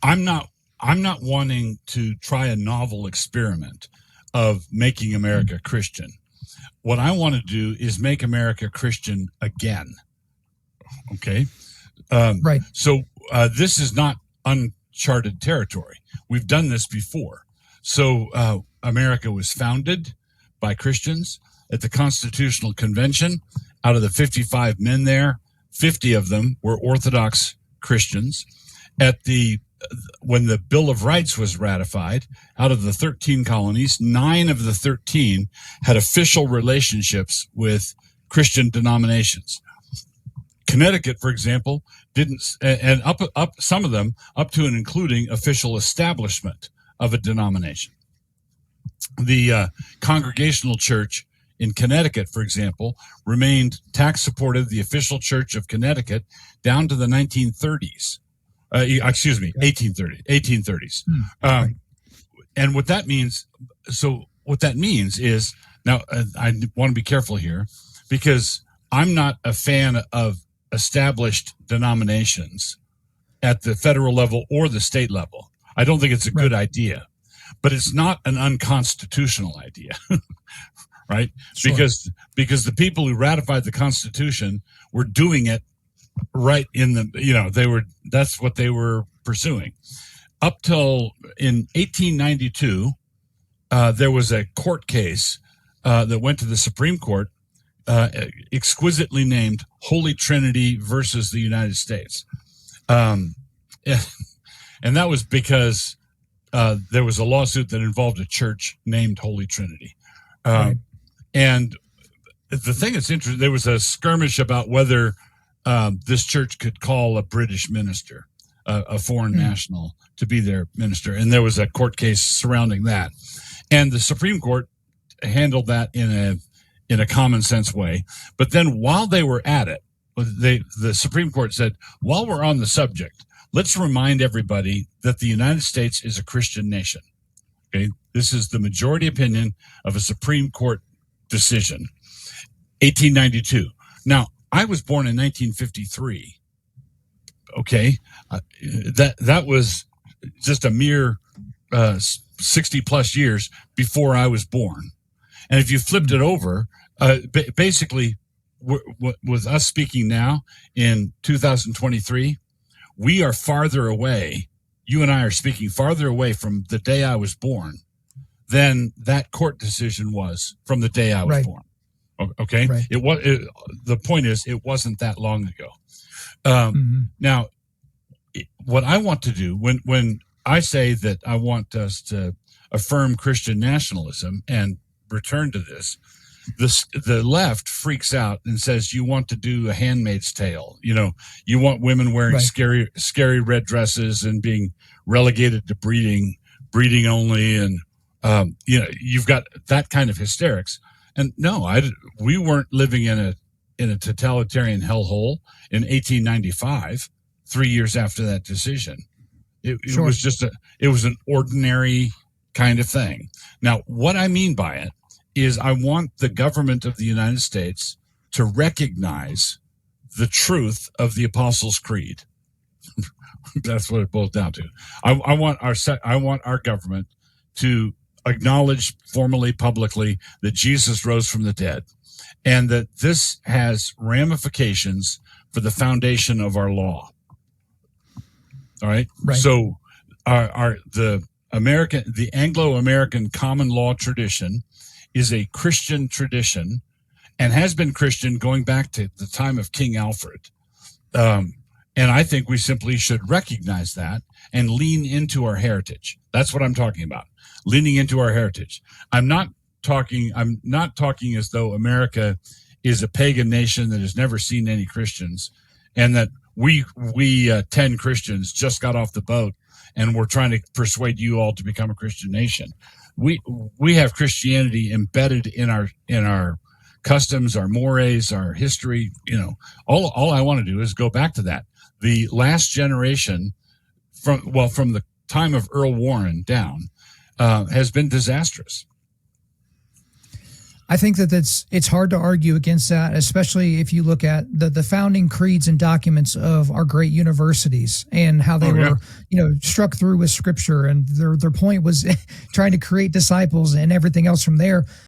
I'm not wanting to try a novel experiment of making America Christian. What I want to do is make America Christian again. Okay. Right. So this is not uncharted territory. We've done this before. So America was founded by Christians at the Constitutional Convention. Out of the 55 men there, 50 of them were Orthodox Christians. When the Bill of Rights was ratified, out of the 13 colonies, 9 of the 13 had official relationships with Christian denominations. Connecticut, for example, didn't, and up some of them up to and including official establishment of a denomination. The Congregational Church in Connecticut, for example, remained tax-supported, the official church of Connecticut, down to the 1930s. 1830s. Right. And what that means is, now I want to be careful here, because I'm not a fan of established denominations at the federal level or the state level. I don't think it's a good idea, but it's not an unconstitutional idea, right? Sure. Because the people who ratified the Constitution were doing it right in the, that's what they were pursuing. Up till in 1892, there was a court case that went to the Supreme Court, exquisitely named Holy Trinity versus the United States. And that was because there was a lawsuit that involved a church named Holy Trinity. Right. And the thing that's interesting, there was a skirmish about whether this church could call a British minister, a foreign national, to be their minister. And there was a court case surrounding that. And the Supreme Court handled that in a common sense way. But then while they were at it, the Supreme Court said, while we're on the subject, let's remind everybody that the United States is a Christian nation. Okay, this is the majority opinion of a Supreme Court decision, 1892. Now, I was born in 1953. Okay, that was just a mere 60 plus years before I was born. And if you flipped it over, basically, with us speaking now in 2023, we are farther away. You and I are speaking farther away from the day I was born than that court decision was from the day I was born. Okay, right. The point is, it wasn't that long ago. Now, what I want to do when I say that I want us to affirm Christian nationalism and return to this, the left freaks out and says, you want to do a Handmaid's Tale. You want women wearing scary red dresses and being relegated to breeding only. And, you've got that kind of hysterics. And no, we weren't living in a totalitarian hellhole in 1895, 3 years after that decision. It was an ordinary kind of thing. Now, what I mean by it is I want the government of the United States to recognize the truth of the Apostles' Creed. That's what it boils down to. I want our government to acknowledge formally, publicly, that Jesus rose from the dead, and that this has ramifications for the foundation of our law. All right. So the Anglo-American common law tradition is a Christian tradition and has been Christian going back to the time of King Alfred. And I think we simply should recognize that and lean into our heritage. That's what I'm talking about. Leaning into our heritage. I'm not talking as though America is a pagan nation that has never seen any Christians, and that we 10 Christians just got off the boat and we're trying to persuade you all to become a Christian nation. We have Christianity embedded in our customs, our mores, our history. All I want to do is go back to that. The last generation from the time of Earl Warren down has been disastrous. I think that it's hard to argue against that, especially if you look at the founding creeds and documents of our great universities and how they were, struck through with scripture, and their point was trying to create disciples and everything else from there.